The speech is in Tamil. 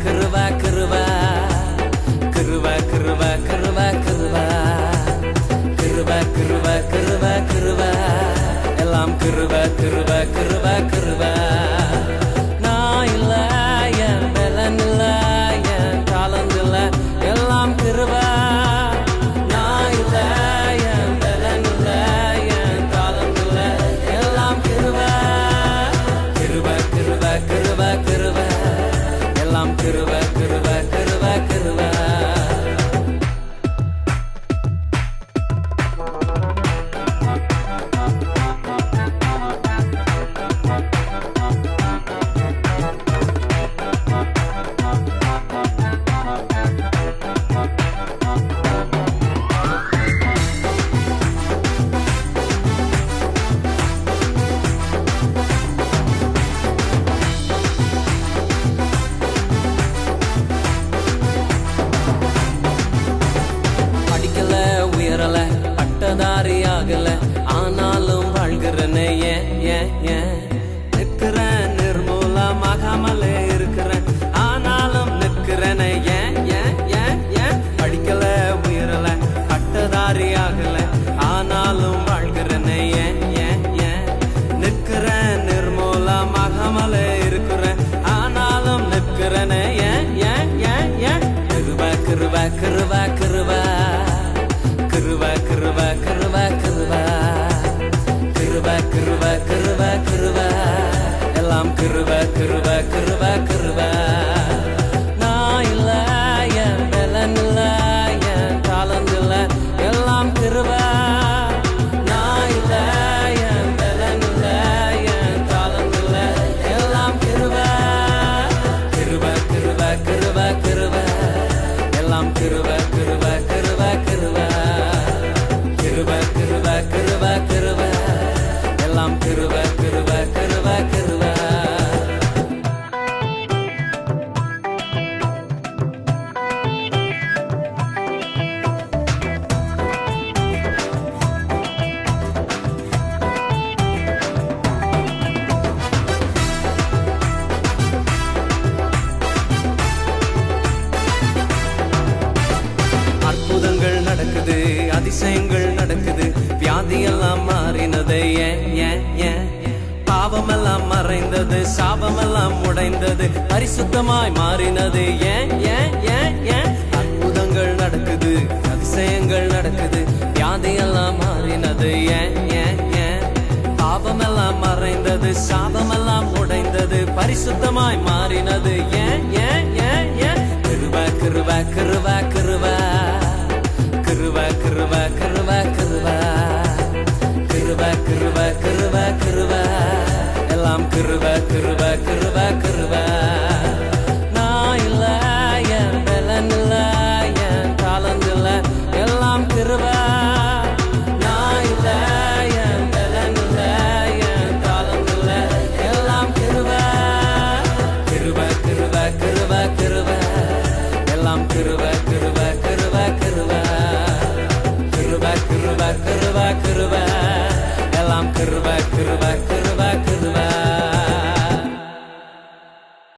கிருப கிருப கிருப கிருப கிருப கிருப கிருப கிருப கிருப கிருப எல்லாம் கிருப கிருப கிருப கிருப நான் இல்ல என் பலன் இல்ல என் டாலண்ட் இல்ல எல்லாம் கிருப நான் இல்ல என் பலன் இல்ல என் டாலண்ட் இல்ல எல்லாம் கிருப கிருப கிருப கிருப கிருப எல்லாம் கிருப கிருப கிருப கிருப பட்டதாரியாகல ஆனாலும் வாழ்கிறனே நிற்கிறேன் நிர்மூலமாகாமலே இருக்கிறேன் ஆனாலும் நிற்கிறேனே படிக்கல உயரல பட்டதாரியாகல ஆனாலும் வாழ்கிறனே நிற்கிறேன் நிர்மூலமாகாமலே இருக்கிறேன் ஆனாலும் நிற்கிறேனே கிருப கிருப கிருப கிருப கிருப கிருப கிருப கிருப கிருப கிருப கிருப கிருப எல்லாம் கிருப கிருப கிருப கிருப நான் இல்ல என் பலன் இல்ல என் டாலண்ட் இல்ல எல்லாம் கிருப நான் இல்ல என் பலன் இல்ல என் டாலண்ட் இல்ல எல்லாம் கிருப கிருப கிருப கிருப கிருப எல்லாம் கிருப கிருப கிருப கிருப கிருப கிருப கிருப கிருப எல்லாம் கிருப கிருப கிருப கிருப அற்புதங்கள் நடக்குது அதிசயங்கள் நடக்குது வியாதியெல்லாம் மாறினது பாவமெல்லாம் மறைந்தது சாபமெல்லாம் உடைந்தது பரிசுத்தமாய் மாறினது அற்புதங்கள் நடக்குது அதிசயங்கள் நடக்குது வியாதியெல்லாம் மாறினது பாவமெல்லாம் மறைந்தது சாபமெல்லாம் உடைந்தது பரிசுத்தமாய் மாறினது கிருப கிருப கிருப கிருப கிருப கிருப கிருப கிருப கிருப கிருப கிருப கிருப எல்லாம் கிருப கிருப கிருப கிருப